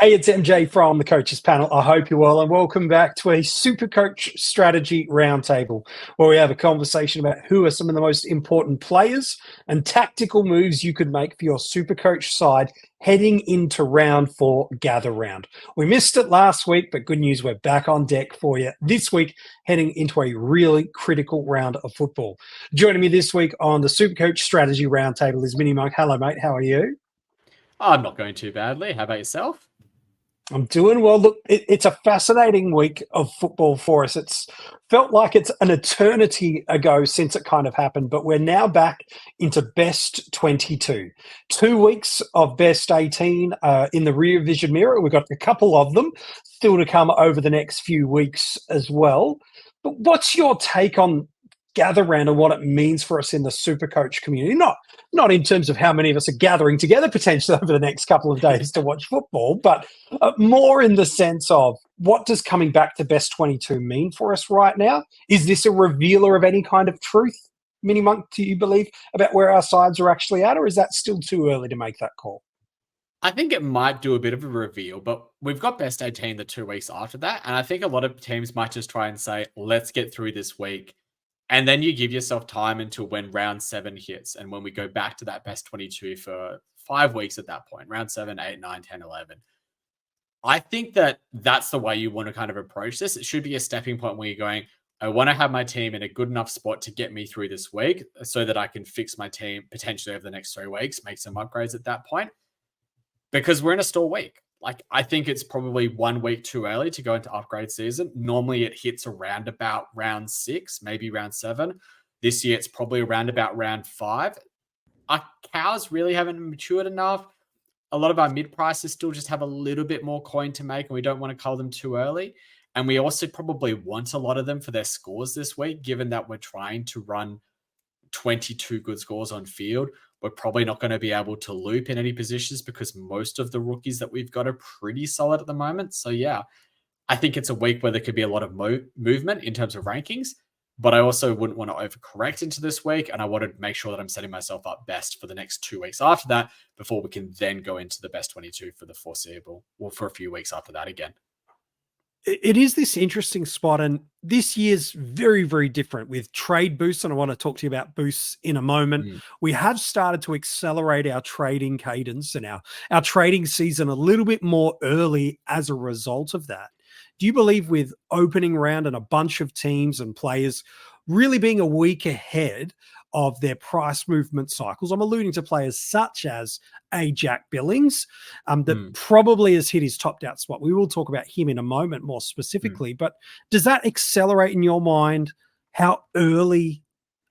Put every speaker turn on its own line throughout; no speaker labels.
Hey, it's MJ from the Coaches Panel. I hope you're well, and welcome back to a SuperCoach Strategy Roundtable, where we have a conversation about who are some of the most important players and tactical moves you could make for your SuperCoach side heading into round 4 Gather Round. We missed it last week, but good news, we're back on deck for you this week, heading into a really critical round of football. Joining me this week on the SuperCoach Strategy Roundtable is Mini Monk. Hello, mate. How are you?
I'm not going too badly. How about yourself?
I'm doing well. Look, it's a fascinating week of football for us. It's felt like it's an eternity ago since it kind of happened, but we're now back into best 22. 2 weeks of best 18 in the rear vision mirror. We've got a couple of them still to come over the next few weeks as well. But what's your take on Gather Round and what it means for us in the SuperCoach community? Not in terms of how many of us are gathering together potentially over the next couple of days to watch football, but more in the sense of what does coming back to best 22 mean for us right now? Is this a revealer of any kind of truth, Mini Monk, do you believe, about where our sides are actually at, or is that still too early to make that call?
I think it might do a bit of a reveal, but we've got best 18 the 2 weeks after that. And I think a lot of teams might just try and say, let's get through this week. And then you give yourself time until when round 7 hits. And when we go back to that best 22 for 5 weeks at that point, round 7, 8, 9, 10, 11. I think that that's the way you want to kind of approach this. It should be a stepping point where you're going, I want to have my team in a good enough spot to get me through this week so that I can fix my team potentially over the next 3 weeks, make some upgrades at that point. Because we're in a stall week. Like, I think it's probably 1 week too early to go into upgrade season. Normally it hits around about round 6, maybe round 7. This year it's probably around about round 5. Our cows really haven't matured enough. A lot of our mid prices still just have a little bit more coin to make, and we don't want to cull them too early. And we also probably want a lot of them for their scores this week, given that we're trying to run 22 good scores on field. We're probably not going to be able to loop in any positions because most of the rookies that we've got are pretty solid at the moment. So yeah, I think it's a week where there could be a lot of movement in terms of rankings, but I also wouldn't want to overcorrect into this week. And I want to make sure that I'm setting myself up best for the next 2 weeks after that before we can then go into the best 22 for the foreseeable, or for a few weeks after that again.
It is this interesting spot, and this year's very, very different with trade boosts, and I want to talk to you about boosts in a moment. We have started to accelerate our trading cadence and our trading season a little bit more early as a result of that. Do you believe with opening round and a bunch of teams and players really being a week ahead of their price movement cycles? I'm alluding to players such as a Jack Billings that probably has hit his topped out spot. We will talk about him in a moment more specifically, but does that accelerate in your mind how early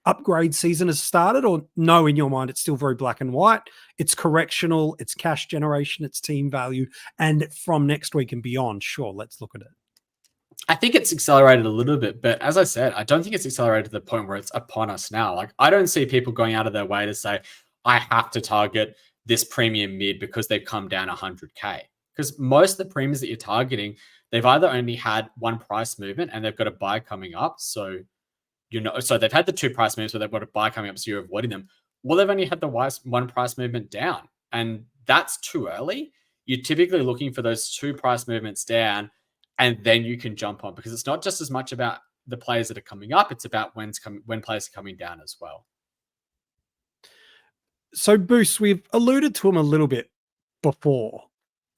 upgrade season has started, or no, in your mind, it's still very black and white? It's correctional, it's cash generation, it's team value. And from next week and beyond, sure, let's look at it.
I think it's accelerated a little bit, but as I said, I don't think it's accelerated to the point where it's upon us now. Like, I don't see people going out of their way to say, I have to target this premium mid because they've come down 100K. Because most of the premiums that you're targeting, they've either only had one price movement and they've got a buy coming up. So, so they've had the 2 price moves where they've got a buy coming up, so you're avoiding them. Well, they've only had the one price movement down, and that's too early. You're typically looking for those 2 price movements down, and then you can jump on, because it's not just as much about the players that are coming up, it's about when players are coming down as well.
So, Boost, we've alluded to him a little bit before.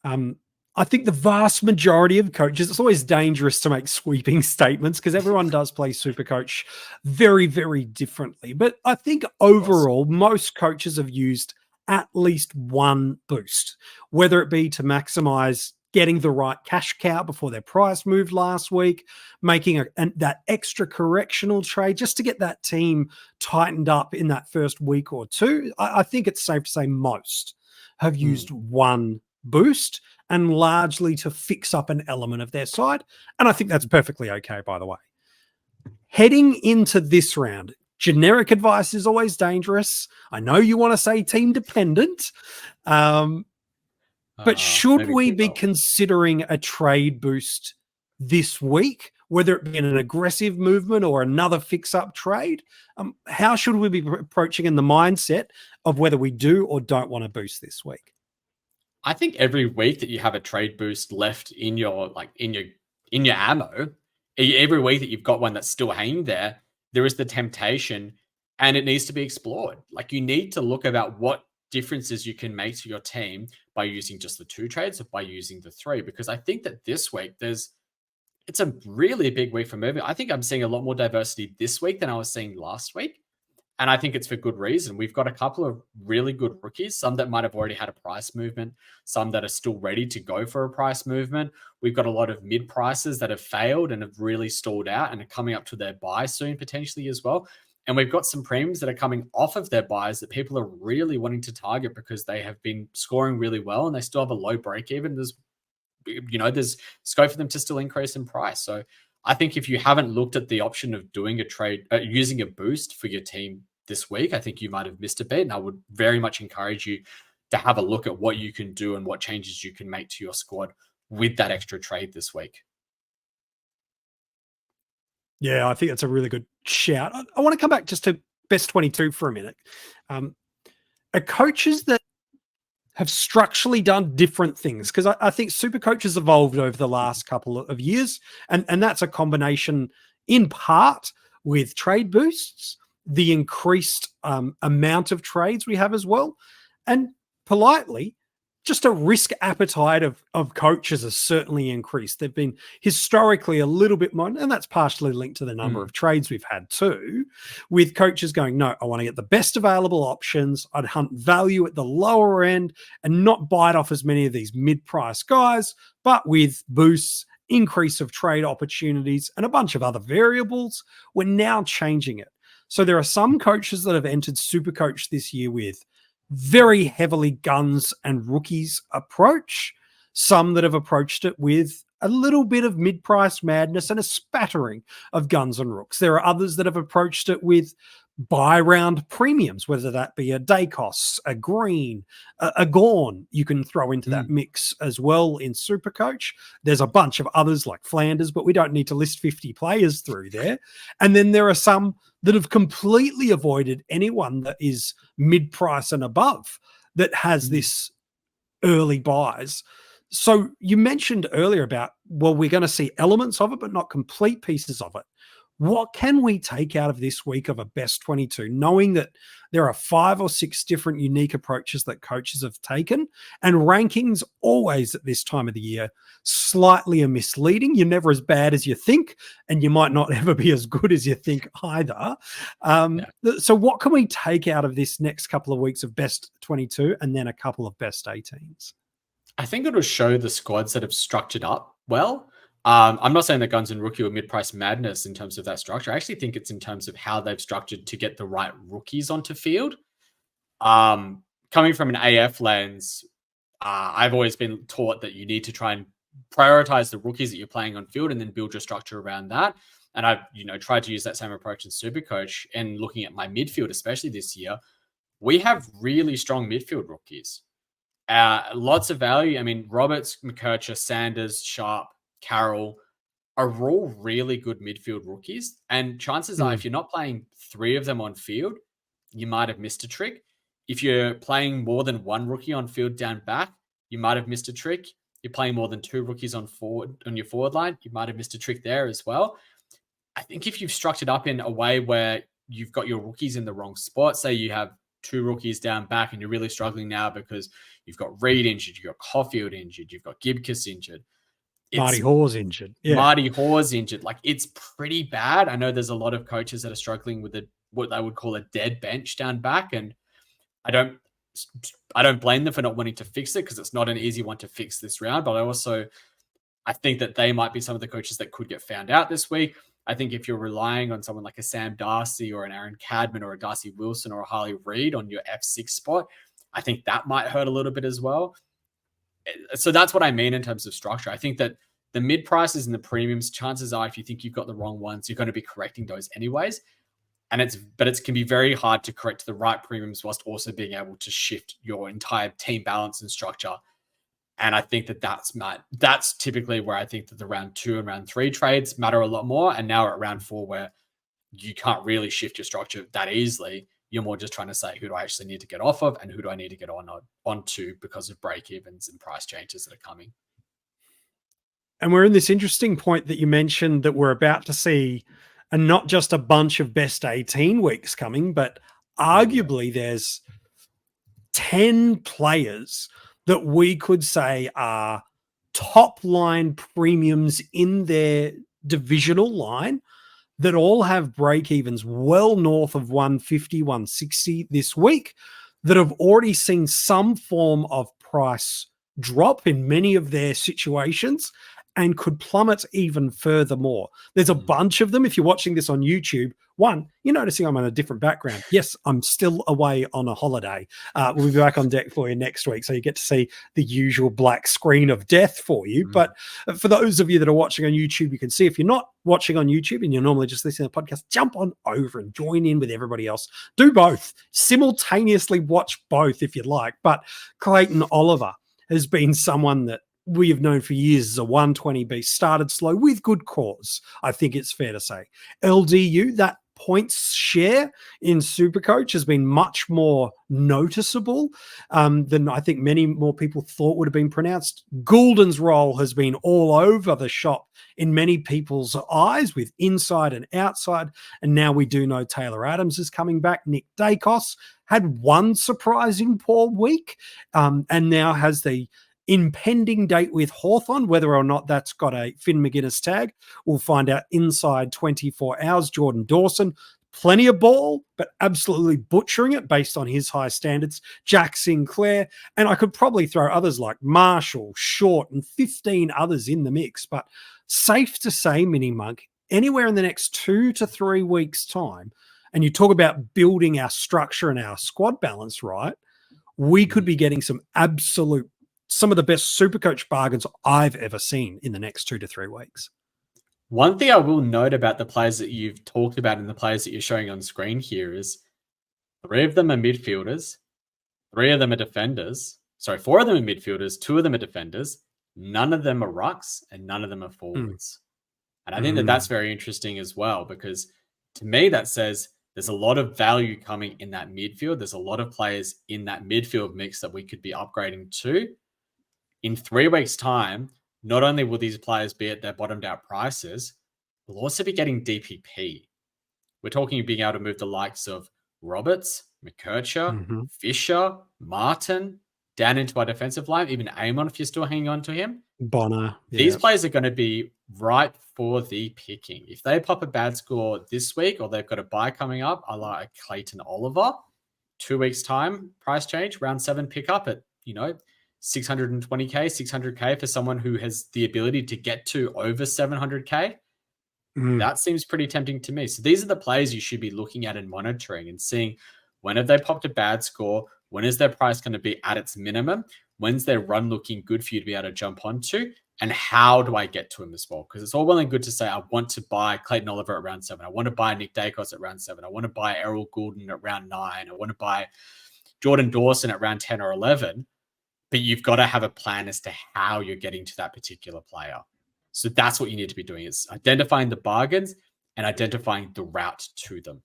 I think the vast majority of coaches, it's always dangerous to make sweeping statements because everyone does play SuperCoach very, very differently. But I think overall, most coaches have used at least one boost, whether it be to maximize getting the right cash cow before their price moved last week, making that extra correctional trade just to get that team tightened up in that first week or two. I think it's safe to say most have used one boost, and largely to fix up an element of their side. And I think that's perfectly okay, by the way. Heading into this round, generic advice is always dangerous. I know you want to say team dependent, but should we be considering a trade boost this week, whether it be in an aggressive movement or another fix-up trade? How should we be approaching in the mindset of whether we do or don't want to boost this week?
I think every week that you have a trade boost left in your in your ammo, every week that you've got one that's still hanging there, there is the temptation, and it needs to be explored. Like, you need to look about what differences you can make to your team by using just the 2 trades or by using the 3. Because I think that this week it's a really big week for movement. I think I'm seeing a lot more diversity this week than I was seeing last week. And I think it's for good reason. We've got a couple of really good rookies, some that might have already had a price movement, some that are still ready to go for a price movement. We've got a lot of mid prices that have failed and have really stalled out and are coming up to their buy soon, potentially as well. And we've got some premiums that are coming off of their buys that people are really wanting to target because they have been scoring really well and they still have a low break even. There's scope for them to still increase in price. So I think if you haven't looked at the option of doing a trade, using a boost for your team this week, I think you might have missed a bit. And I would very much encourage you to have a look at what you can do and what changes you can make to your squad with that extra trade this week.
Yeah, I think that's a really good shout. I want to come back just to best 22 for a minute. Are coaches that have structurally done different things, because I think SuperCoach has evolved over the last couple of years, and that's a combination in part with trade boosts, the increased amount of trades we have as well, and politely, just a risk appetite of coaches has certainly increased. They've been historically a little bit more, and that's partially linked to the number of trades we've had too, with coaches going, no, I want to get the best available options. I'd hunt value at the lower end and not bite off as many of these mid-price guys, but with boosts, increase of trade opportunities, and a bunch of other variables, we're now changing it. So there are some coaches that have entered SuperCoach this year with very heavily guns and rookies approach, some that have approached it with a little bit of mid-price madness and a spattering of guns and rooks. There are others that have approached it with buy round premiums, whether that be a Dacos, a Green, a Gorn, you can throw into that mix as well in SuperCoach. There's a bunch of others like Flanders, but we don't need to list 50 players through there. And then there are some that have completely avoided anyone that is mid-price and above that has this early buys. So you mentioned earlier about, well, we're going to see elements of it, but not complete pieces of it. What can we take out of this week of a best 22, knowing that there are 5 or 6 different unique approaches that coaches have taken, and rankings always at this time of the year slightly are misleading. You're never as bad as you think, and you might not ever be as good as you think either. So what can we take out of this next couple of weeks of best 22 and then a couple of best 18s?
I think it'll show the squads that have structured up well. I'm not saying that Guns and Rookie or mid-price madness in terms of that structure. I actually think it's in terms of how they've structured to get the right rookies onto field. Coming from an AF lens, I've always been taught that you need to try and prioritize the rookies that you're playing on field and then build your structure around that. And I've tried to use that same approach in SuperCoach. And looking at my midfield, especially this year, we have really strong midfield rookies. Lots of value. I mean, Roberts, McKercher, Sanders, Sharp, Carroll are all really good midfield rookies. And chances are, if you're not playing 3 of them on field, you might have missed a trick. If you're playing more than 1 rookie on field down back, you might have missed a trick. You're playing more than 2 rookies on your forward line, you might have missed a trick there as well. I think if you've structured up in a way where you've got your rookies in the wrong spot, say you have 2 rookies down back and you're really struggling now because you've got Reed injured, you've got Caulfield injured, you've got Gibcus injured.
Marty Hawes injured.
Yeah. Marty Hawes injured. Like, it's pretty bad. I know there's a lot of coaches that are struggling with what they would call a dead bench down back. And I don't blame them for not wanting to fix it, because it's not an easy one to fix this round. But I think that they might be some of the coaches that could get found out this week. I think if you're relying on someone like a Sam Darcy or an Aaron Cadman or a Darcy Wilson or a Harley Reid on your F6 spot, I think that might hurt a little bit as well. So that's what I mean in terms of structure. I think that the mid prices and the premiums, chances are, if you think you've got the wrong ones, you're going to be correcting those anyways. And it can be very hard to correct the right premiums whilst also being able to shift your entire team balance and structure. And I think that's typically where I think that the round 2 and round 3 trades matter a lot more. And now we're at round 4, where you can't really shift your structure that easily. You're more just trying to say, who do I actually need to get off of and who do I need to get onto because of break-evens and price changes that are coming.
And we're in this interesting point that you mentioned that we're about to see, and not just a bunch of best 18 weeks coming, but arguably there's 10 players that we could say are top line premiums in their divisional line that all have break evens well north of 150, 160 this week, that have already seen some form of price drop in many of their situations and could plummet even furthermore. There's a bunch of them. If you're watching this on YouTube, one, you're noticing I'm on a different background. Yes, I'm still away on a holiday. We'll be back on deck for you next week, so you get to see the usual black screen of death for you. But for those of you that are watching on YouTube, you can see. If you're not watching on YouTube and you're normally just listening to the podcast, jump on over and join in with everybody else. Do both. Simultaneously watch both if you'd like. But Clayton Oliver has been someone that we have known for years as a 120 beast, started slow with good cause, I think it's fair to say. LDU, that points share in SuperCoach has been much more noticeable than I think many more people thought would have been pronounced. Goulden's role has been all over the shop in many people's eyes with inside and outside. And now we do know Taylor Adams is coming back. Nick Dacos had one surprising poor week and now has the impending date with Hawthorn. Whether or not that's got a Finn McGuinness tag, we'll find out inside 24 hours. Jordan Dawson, plenty of ball, but absolutely butchering it based on his high standards. Jack Sinclair, and I could probably throw others like Marshall, Short, and 15 others in the mix. But safe to say, Mini Monk, anywhere in the next 2 to 3 weeks' time, and you talk about building our structure and our squad balance right, we could be getting some of the best SuperCoach bargains I've ever seen in the next 2 to 3 weeks.
One thing I will note about the players that you've talked about and the players that you're showing on screen here is 3 of them are midfielders, 3 of them are defenders. Sorry, 4 of them are midfielders, 2 of them are defenders, none of them are rucks, and none of them are forwards. And I think that that's very interesting as well, because to me that says there's a lot of value coming in that midfield. There's a lot of players in that midfield mix that we could be upgrading to. In 3 weeks' time, not only will these players be at their bottomed out prices, we'll also be getting DPP. We're talking being able to move the likes of Roberts, McKercher, Fisher, Martin, down into our defensive line, even Amon if you're still hanging on to him.
Bonner.
These players are going to be ripe for the picking. If they pop a bad score this week or they've got a bye coming up, I like Clayton Oliver, 2 weeks' time, price change, round 7 pick up at, 620k, 600k for someone who has the ability to get to over 700k. That seems pretty tempting to me. So these are the players you should be looking at and monitoring and seeing when have they popped a bad score? When is their price going to be at its minimum? When's their run looking good for you to be able to jump onto? And how do I get to him as well? Because it's all well and good to say, I want to buy Clayton Oliver at round 7. I want to buy Nick Dacos at round 7. I want to buy Errol Goulden at round 9. I want to buy Jordan Dawson at round 10 or 11. But you've got to have a plan as to how you're getting to that particular player. So that's what you need to be doing, is identifying the bargains and identifying the route to them.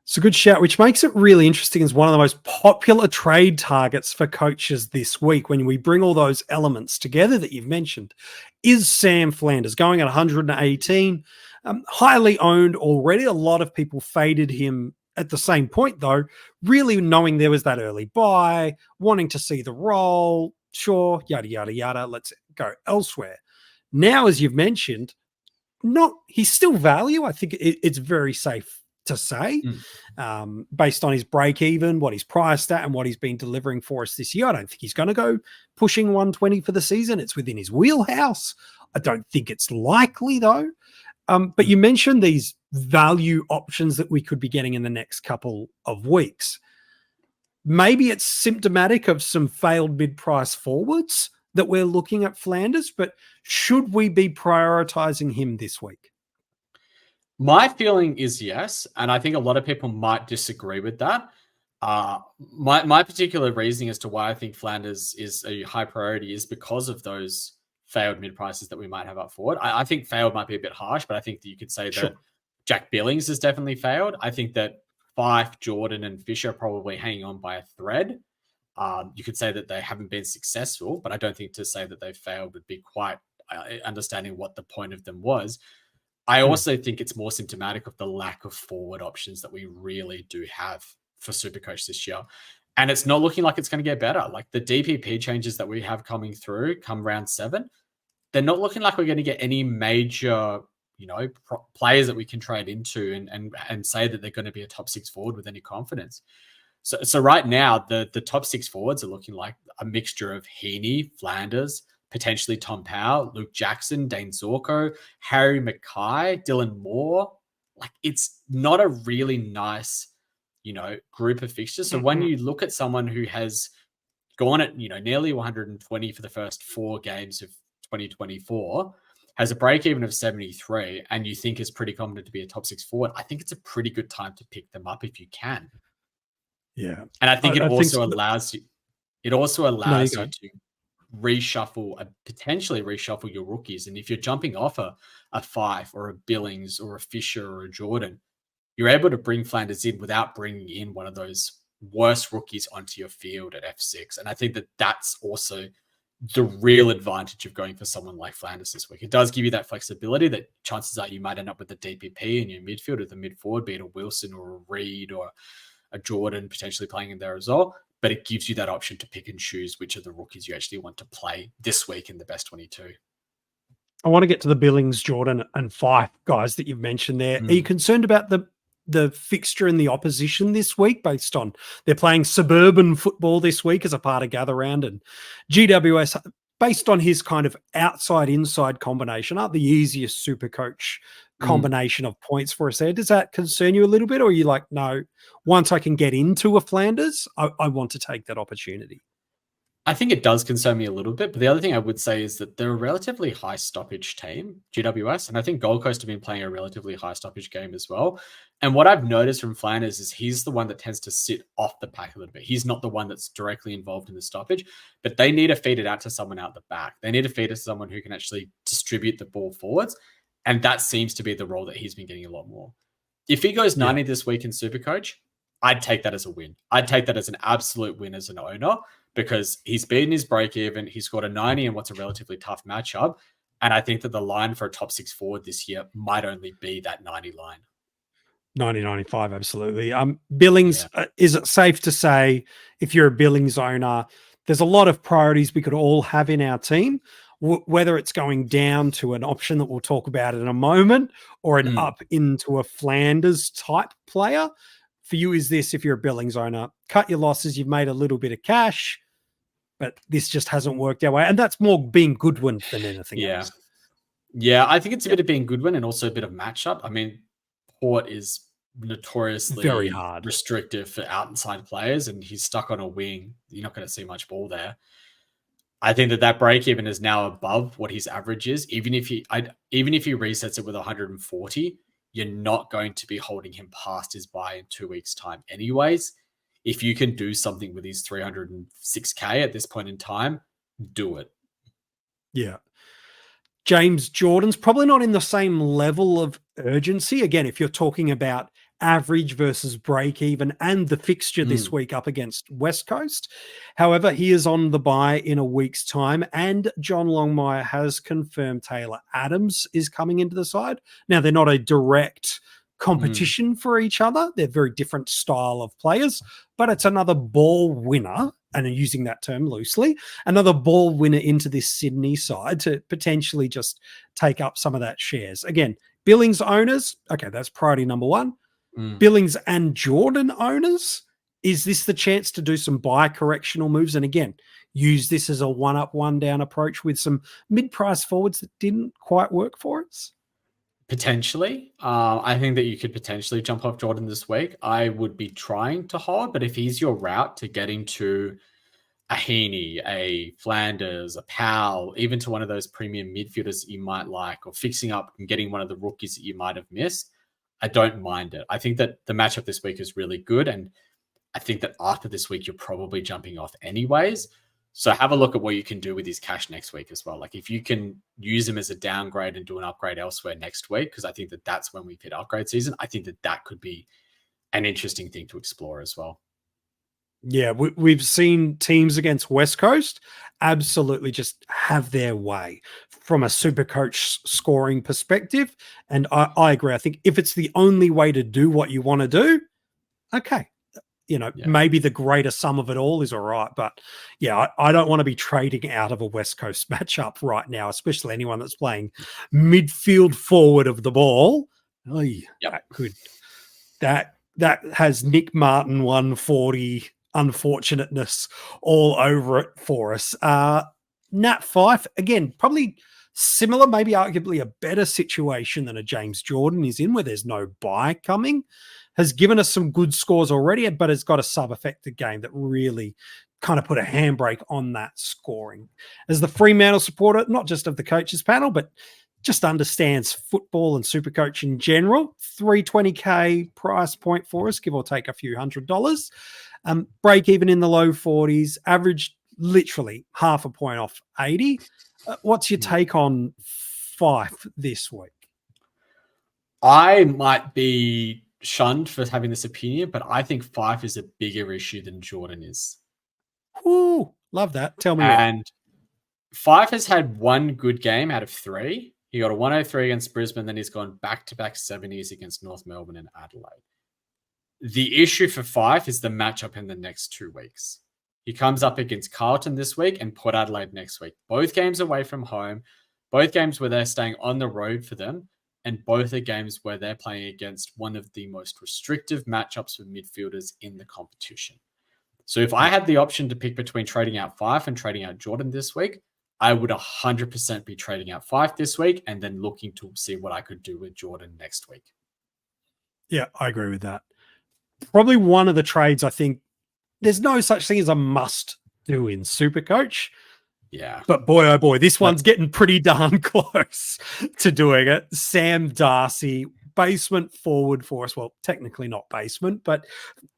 It's a good shout, which makes it really interesting as one of the most popular trade targets for coaches this week. When we bring all those elements together that you've mentioned, is Sam Flanders going at 118, highly owned already. A lot of people faded him at the same point, though, really knowing there was that early buy, wanting to see the role, sure, yada, yada, yada, let's go elsewhere. Now, as you've mentioned, he's still value. I think it's very safe to say, based on his break even, what he's priced at, and what he's been delivering for us this year. I don't think he's going to go pushing 120 for the season. It's within his wheelhouse. I don't think it's likely, though. But you mentioned these value options that we could be getting in the next couple of weeks. Maybe it's symptomatic of some failed mid-price forwards that we're looking at Flanders, but should we be prioritizing him this week?
My feeling is yes, and I think a lot of people might disagree with that. My particular reasoning as to why I think Flanders is a high priority is because of those failed mid-prices that we might have up forward. I think failed might be a bit harsh, but I think that you could say that Jack Billings has definitely failed. I think that Fife, Jordan, and Fisher probably hanging on by a thread. You could say that they haven't been successful, but I don't think to say that they failed would be quite understanding what the point of them was. I also think it's more symptomatic of the lack of forward options that we really do have for SuperCoach this year. And it's not looking like it's going to get better. Like the DPP changes that we have coming through come round 7, they're not looking like we're going to get any major, players that we can trade into and say that they're going to be a top 6 forward with any confidence. So right now, the top 6 forwards are looking like a mixture of Heaney, Flanders, potentially Tom Powell, Luke Jackson, Dane Zorko, Harry Mackay, Dylan Moore. Like it's not a really nice, group of fixtures. So when you look at someone who has gone at, nearly 120 for the first 4 games of 2024, has a break even of 73, and you think is pretty confident to be a top 6 forward, I think it's a pretty good time to pick them up if you can.
Yeah.
And I think it also
think
allows you to potentially reshuffle your rookies. And if you're jumping off a Fife or a Billings or a Fisher or a Jordan, you're able to bring Flanders in without bringing in one of those worst rookies onto your field at F6. And I think that that's also the real advantage of going for someone like Flanders this week. It does give you that flexibility that chances are you might end up with a DPP in your midfield or the mid forward, be it a Wilson or a Reed or a Jordan potentially playing in there as well. But it gives you that option to pick and choose which of the rookies you actually want to play this week in the best 22.
I want to get to the Billings, Jordan, and Fife guys that you've mentioned there. Are you concerned about the fixture and the opposition this week based on they're playing suburban football this week as a part of Gather Round, and GWS, based on his kind of outside-inside combination, aren't the easiest SuperCoach combination of points for us there? Does that concern you a little bit, or are you like, no, once I can get into a Flanders, I want to take that opportunity?
I think it does concern me a little bit, but the other thing I would say is that they're a relatively high stoppage team, GWS, and I think Gold Coast have been playing a relatively high stoppage game as well. And what I've noticed from Flanders is he's the one that tends to sit off the pack a little bit. He's not the one that's directly involved in the stoppage, but they need to feed it out to someone out the back. They need to feed it to someone who can actually distribute the ball forwards, and that seems to be the role that he's been getting a lot more. If he goes 90 this week in SuperCoach, I'd take that as a win. I'd take that as an absolute win as an owner, because he's beaten his break even. He's scored a 90 in what's a relatively tough matchup. And I think that the line for a top 6 forward this year might only be that 90 line.
90-95, absolutely. Billings, is it safe to say if you're a Billings owner, there's a lot of priorities we could all have in our team, whether it's going down to an option that we'll talk about in a moment or an up into a Flanders type player? For you, is this, if you're a Billings owner, cut your losses, you've made a little bit of cash, but this just hasn't worked our way. And that's more being Goodwin than anything else.
Yeah, I think it's a bit of being Goodwin and also a bit of matchup. I mean, Port is notoriously
very hard,
restrictive for outside players, and he's stuck on a wing. You're not going to see much ball there. I think that break even is now above what his average is. Even if he resets it with 140, you're not going to be holding him past his buy in 2 weeks' time anyways. If you can do something with his 306K at this point in time, do it.
Yeah. James Jordan's probably not in the same level of urgency. Again, if you're talking about average versus break even and the fixture this week up against West Coast. However, he is on the bye in a week's time, and John Longmire has confirmed Taylor Adams is coming into the side. Now, they're not a direct competition for each other. They're very different style of players, but it's another ball winner, and I'm using that term loosely, another ball winner into this Sydney side to potentially just take up some of that shares. Again, Billings owners, okay, that's priority number one. Billings and Jordan owners, is this the chance to do some buy correctional moves? And again, use this as a one up, one down approach with some mid-price forwards that didn't quite work for us?
Potentially. I think that you could potentially jump off Jordan this week. I would be trying to hold, but if he's your route to getting to a Heaney, a Flanders, a Powell, even to one of those premium midfielders that you might like, or fixing up and getting one of the rookies that you might have missed, I don't mind it. I think that the matchup this week is really good, and I think that after this week, you're probably jumping off anyways. So have a look at what you can do with his cash next week as well. Like if you can use him as a downgrade and do an upgrade elsewhere next week, because I think that that's when we've hit upgrade season, I think that that could be an interesting thing to explore as well.
Yeah, we've seen teams against West Coast absolutely just have their way from a SuperCoach scoring perspective. And I agree. I think if it's the only way to do what you want to do, okay. Maybe the greater sum of it all is all right. But yeah, I don't want to be trading out of a West Coast matchup right now, especially anyone that's playing midfield forward of the ball. Oh,
Yep.
That has Nick Martin 140 unfortunateness all over it for us. Nat Fife, again, probably similar, maybe arguably a better situation than a James Jordan is in, where there's no bye coming, has given us some good scores already, but has got a sub-affected game that really kind of put a handbrake on that scoring. As the Fremantle supporter, not just of the coaches panel, but just understands football and SuperCoach in general, $320K price point for us, give or take a few $100s. Break even in the low 40s, average literally half a point off 80. What's your take on Fife this week?
I might be shunned for having this opinion, but I think Fife is a bigger issue than Jordan is.
Ooh, love that. Tell me
and Fife has had one good game out of 3. He got a 103 against Brisbane, then he's gone back-to-back 70s against North Melbourne and Adelaide. The issue for Fife is the matchup in the next 2 weeks. He comes up against Carlton this week and Port Adelaide next week. Both games away from home, both games where they're staying on the road for them, and both are games where they're playing against one of the most restrictive matchups for midfielders in the competition. So if I had the option to pick between trading out Fife and trading out Jordan this week, I would 100% be trading out Fife this week and then looking to see what I could do with Jordan next week.
Yeah, I agree with that. Probably one of the trades I think there's no such thing as a must do in SuperCoach.
Yeah.
But boy, oh boy, this one's getting pretty darn close to doing it. Sam Darcy, basement forward for us. Well, technically not basement, but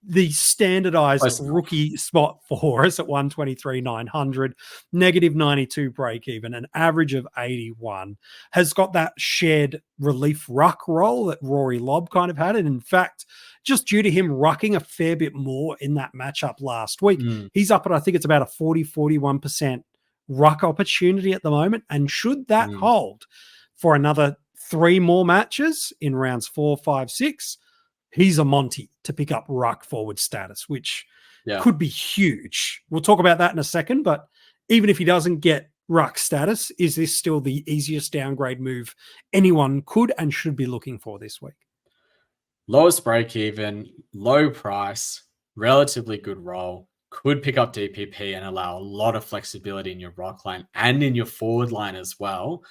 the standardized rookie spot for us at 123,900, negative 92 break even, an average of 81, has got that shared relief ruck role that Rory Lobb kind of had. And in fact, just due to him rucking a fair bit more in that matchup last week, he's up at, I think it's about a 41% ruck opportunity at the moment. And should that hold for another 3 more matches in rounds 4, 5, 6, he's a Monty to pick up ruck forward status, which could be huge. We'll talk about that in a second, but even if he doesn't get ruck status, is this still the easiest downgrade move anyone could and should be looking for this week?
Lowest break even, low price, relatively good role, could pick up DPP and allow a lot of flexibility in your ruck line and in your forward line as well.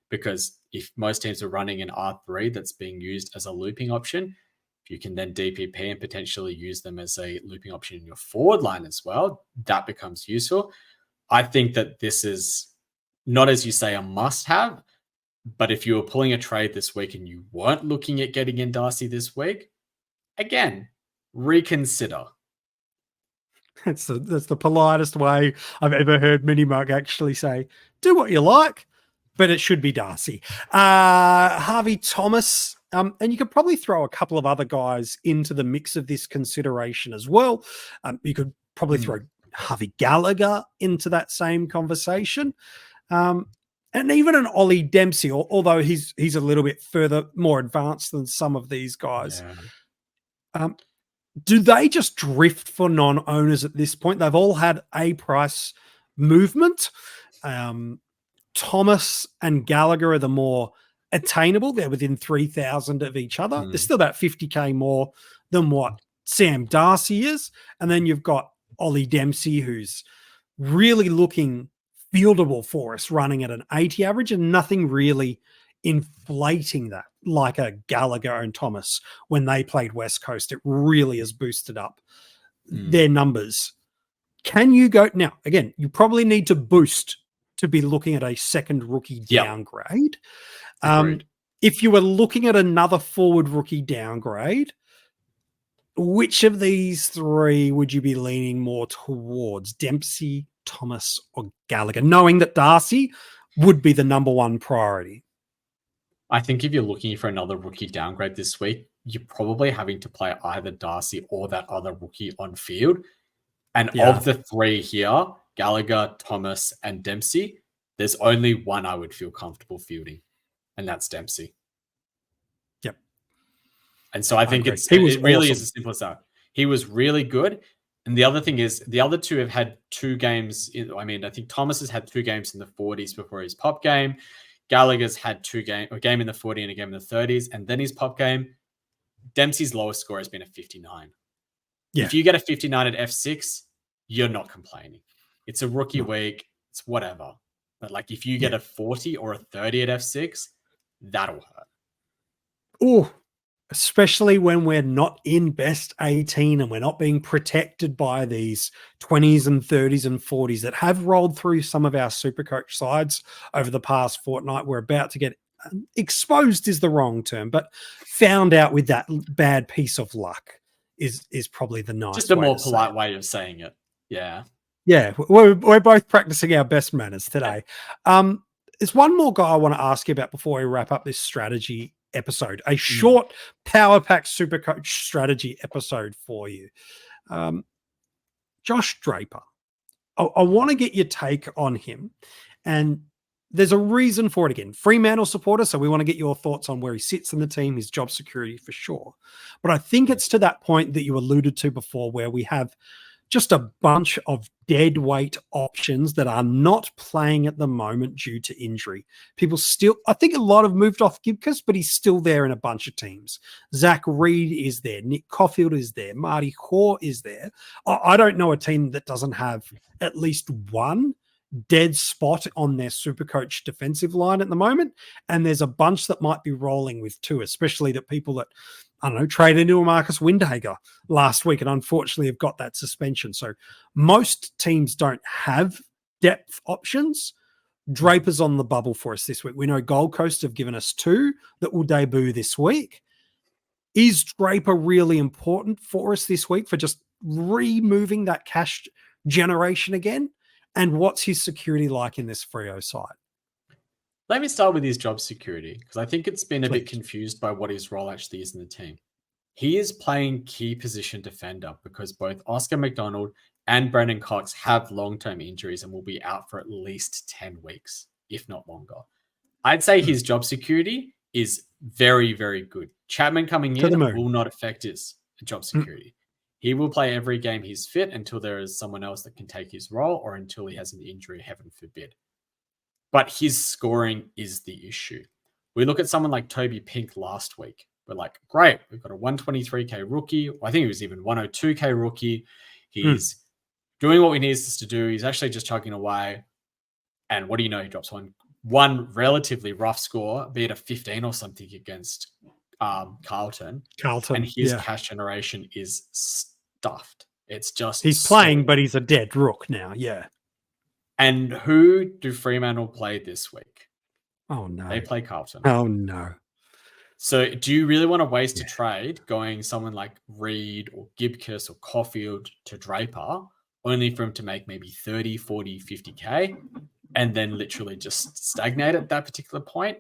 Because if most teams are running an R3 that's being used as a looping option, if you can then DPP and potentially use them as a looping option in your forward line as well, that becomes useful. I think that this is not, as you say, a must-have, but if you were pulling a trade this week and you weren't looking at getting in Darcy this week, again, reconsider.
That's the politest way I've ever heard Minimark actually say, do what you like, but it should be Darcy. Harvey Thomas, and you could probably throw a couple of other guys into the mix of this consideration as well. You could probably throw Harvey Gallagher into that same conversation. And even an Ole Dempsey, although he's a little bit further, more advanced than some of these guys. Yeah. Do they just drift for non-owners at this point? They've all had a price movement. Thomas and Gallagher are the more attainable. They're within 3,000 of each other. They're still about 50K more than what Sam Darcy is. And then you've got Ole Dempsey, who's really looking fieldable for us, running at an 80 average, and nothing really inflating that like a Gallagher and Thomas. When they played West Coast, it really has boosted up their numbers. Can you go now? Again, you probably need to boost to be looking at a second rookie downgrade. If you were looking at another forward rookie downgrade, which of these 3 would you be leaning more towards? Dempsey, Thomas, or Gallagher, knowing that Darcy would be the number 1 priority?
I think if you're looking for another rookie downgrade this week, you're probably having to play either Darcy or that other rookie on field. And
Yeah.
of the three here, Gallagher, Thomas, and Dempsey, there's only one I would feel comfortable fielding, and that's Dempsey.
Yep.
And so I think
agree.
it really is as simple as that. He was really good. And the other thing is, the other two have had 2 games. I think Thomas has had 2 games in the 40s before his pop game. Gallagher's had a game in the 40 and a game in the 30s, and then his pop game. Dempsey's lowest score has been a 59.
Yeah.
If you get a 59 at F6, you're not complaining. It's a rookie week. It's whatever. But like if you get a 40 or a 30 at F6, that'll hurt.
Oh, especially when we're not in best 18 and we're not being protected by these 20s and 30s and 40s that have rolled through some of our SuperCoach sides over the past fortnight. We're about to get exposed is the wrong term, but found out with that bad piece of luck is probably the nice
Just a
way
more
to
polite way of saying it. Yeah.
Yeah, we're both practicing our best manners today. There's one more guy I want to ask you about before we wrap up this strategy episode, a short Power Pack SuperCoach strategy episode for you. Josh Draper. I want to get your take on him. And there's a reason for it again. Fremantle supporter, so we want to get your thoughts on where he sits in the team, his job security for sure. But I think it's to that point that you alluded to before where we have just a bunch of dead weight options that are not playing at the moment due to injury. People still, I think a lot have moved off Gibcus, but he's still there in a bunch of teams. Zach Reed is there. Nick Caulfield is there. Marty Hoare is there. I don't know a team that doesn't have at least one dead spot on their SuperCoach defensive line at the moment. And there's a bunch that might be rolling with 2, especially the people that, I don't know, traded into a Marcus Windhager last week and unfortunately have got that suspension. So most teams don't have depth options. Draper's on the bubble for us this week. We know Gold Coast have given us 2 that will debut this week. Is Draper really important for us this week for just removing that cash generation again? And what's his security like in this Freo side?
Let me start with his job security, because I think it's been a bit confused by what his role actually is in the team. He is playing key position defender because both Oscar McDonald and Brendan Cox have long-term injuries and will be out for at least 10 weeks, if not longer. I'd say his job security is very, very good. Chapman coming in will not affect his job security. He will play every game he's fit until there is someone else that can take his role or until he has an injury, heaven forbid. But his scoring is the issue. We look at someone like Toby Pink last week. We're like, great, we've got a 123k rookie. I think he was even 102k rookie. He's doing what we need us to do. He's actually just chugging away. And what do you know? He drops one relatively rough score, be it a 15 or something against Carlton. And his cash generation is stuffed. It's just
he's playing, but he's a dead rook now. Yeah.
And who do Fremantle play this week?
Oh no,
they play Carlton.
Oh no.
So do you really want to waste a trade going someone like Reed or Gibcus or Caulfield to Draper only for him to make maybe 30, 40, 50k and then literally just stagnate at that particular point?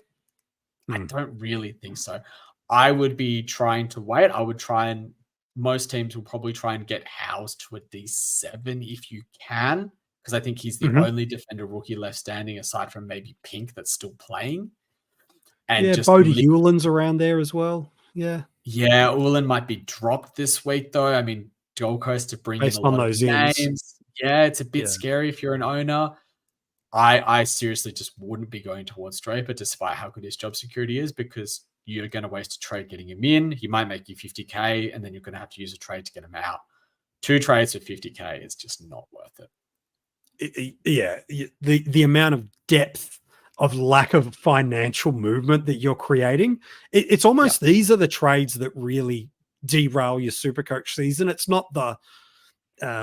I don't really think so. I would be trying to wait. I would try and most teams will probably try and get Howes to at least 7 if you can, because I think he's the only defender rookie left standing aside from maybe Pink that's still playing. And just
Bodie Hewlin's around there as well. Yeah.
Yeah, Ulan might be dropped this week though. I mean, Gold Coast to bring in a lot of games. Yeah, it's a bit scary if you're an owner. I seriously just wouldn't be going towards Draper despite how good his job security is, because you're going to waste a trade getting him in. He might make you 50k and then you're going to have to use a trade to get him out. 2 trades for 50k is just not worth it.
Yeah, the amount of depth of lack of financial movement that you're creating, it's almost these are the trades that really derail your SuperCoach season. It's not the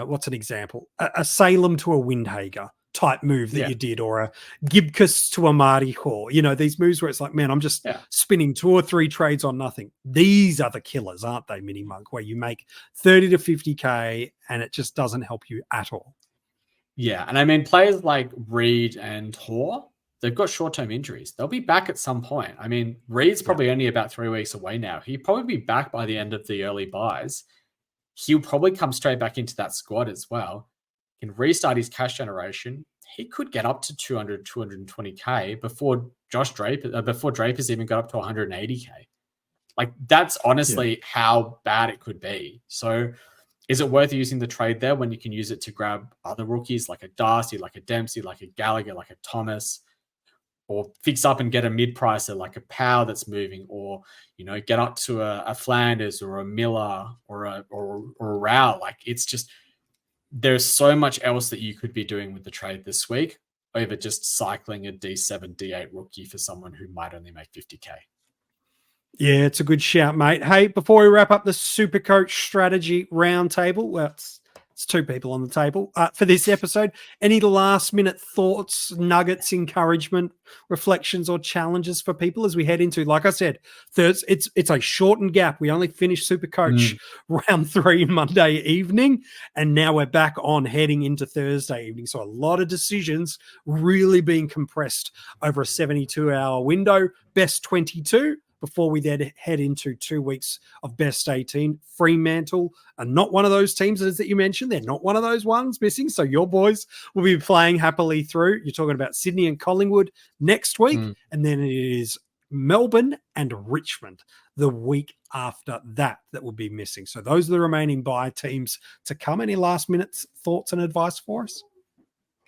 what's an example? A Salem to a Windhager type move that you did, or a Gibcus to a Marty Hoare. You know, these moves where it's like, man, I'm just spinning 2 or 3 trades on nothing. These are the killers, aren't they, Mini Monk, where you make 30 to 50k and it just doesn't help you at all.
Yeah, and I mean, players like Reed and Hoare, they've got short-term injuries. They'll be back at some point. I mean, Reed's probably only about 3 weeks away now. He'll probably be back by the end of the early buys. He'll probably come straight back into that squad as well. Can restart his cash generation. He could get up to 200, 220k before before Draper's even got up to 180k. Like, that's honestly how bad it could be. So is it worth using the trade there when you can use it to grab other rookies like a Darcy, like a Dempsey, like a Gallagher, like a Thomas, or fix up and get a mid-pricer like a Powell that's moving, or, you know, get up to a Flanders or a Miller or a Rao? Like, it's just, there's so much else that you could be doing with the trade this week over just cycling a D7, D8 rookie for someone who might only make 50k.
Yeah, it's a good shout, mate. Hey, before we wrap up the SuperCoach strategy roundtable, well, it's two people on the table for this episode. Any last-minute thoughts, nuggets, encouragement, reflections, or challenges for people as we head into, like I said, it's a shortened gap. We only finished SuperCoach round 3 Monday evening, and now we're back on heading into Thursday evening. So a lot of decisions really being compressed over a 72-hour window. Best 22. Before we then head into 2 weeks of best 18. Fremantle are not one of those teams that you mentioned. They're not one of those ones missing. So your boys will be playing happily through. You're talking about Sydney and Collingwood next week. And then it is Melbourne and Richmond the week after that will be missing. So those are the remaining bye teams to come. Any last minute thoughts and advice for us?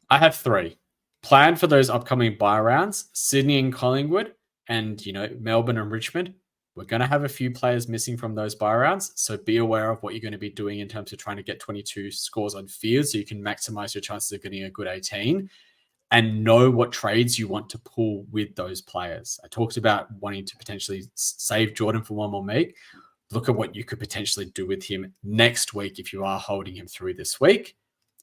I have 3. Plan for those upcoming bye rounds: Sydney and Collingwood, and, you know, Melbourne and Richmond. We're going to have a few players missing from those bye rounds, so be aware of what you're going to be doing in terms of trying to get 22 scores on field so you can maximize your chances of getting a good 18, and know what trades you want to pull with those players. I talked about wanting to potentially save Jordan for one more week. Look at what you could potentially do with him next week if you are holding him through this week.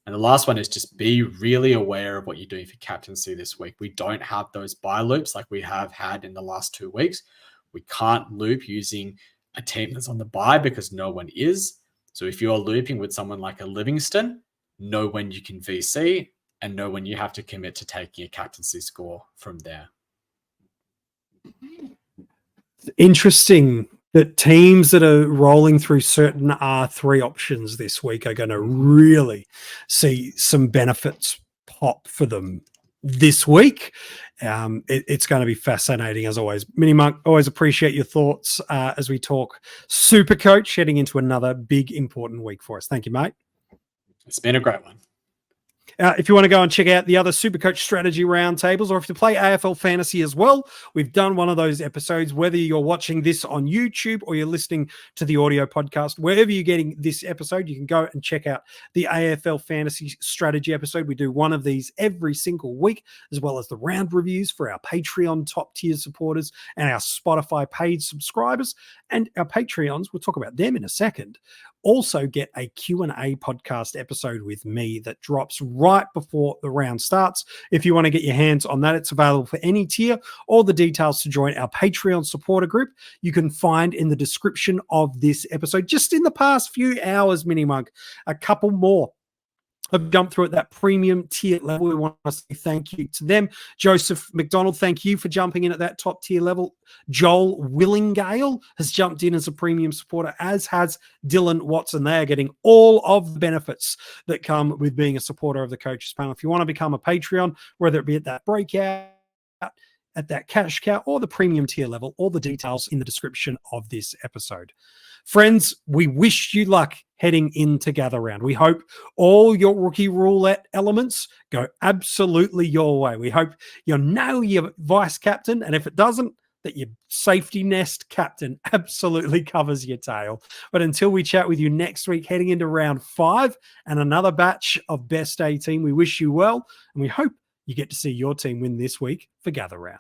And the last one is just be really aware of what you're doing for captaincy this week. We don't have those bye loops like we have had in the last 2 weeks. We can't loop using a team that's on the bye because no one is. So if you're looping with someone like a Livingston, know when you can VC and know when you have to commit to taking a captaincy score from there.
Interesting that teams that are rolling through certain R3 options this week are going to really see some benefits pop for them this week. It's going to be fascinating as always. Mini Monk, always appreciate your thoughts as we talk SuperCoach heading into another big, important week for us. Thank you, mate.
It's been a great one.
If you want to go and check out the other SuperCoach strategy roundtables, or if you play AFL fantasy as well, we've done one of those episodes, whether you're watching this on YouTube or you're listening to the audio podcast, wherever you're getting this episode, you can go and check out the AFL fantasy strategy episode. We do one of these every single week, as well as the round reviews for our Patreon top tier supporters and our Spotify paid subscribers. And our Patreons, we'll talk about them in a second, also get a Q&A podcast episode with me that drops right before the round starts. If you want to get your hands on that, it's available for any tier. All the details to join our Patreon supporter group you can find in the description of this episode. Just in the past few hours, Mini Mug, a couple more have jumped through at that premium tier level. We want to say thank you to them. Joseph McDonald, thank you for jumping in at that top tier level. Joel Willingale has jumped in as a premium supporter, as has Dylan Watson. They are getting all of the benefits that come with being a supporter of the Coaches Panel. If you want to become a Patreon, whether it be at that breakout, at that cash cow, or the premium tier level, all the details in the description of this episode. Friends, we wish you luck heading into Gather Round. We hope all your rookie roulette elements go absolutely your way. We hope you nail your vice captain, and if it doesn't, that your safety nest captain absolutely covers your tail. But until we chat with you next week, heading into round 5 and another batch of best 18, we wish you well, and we hope you get to see your team win this week for Gather Round.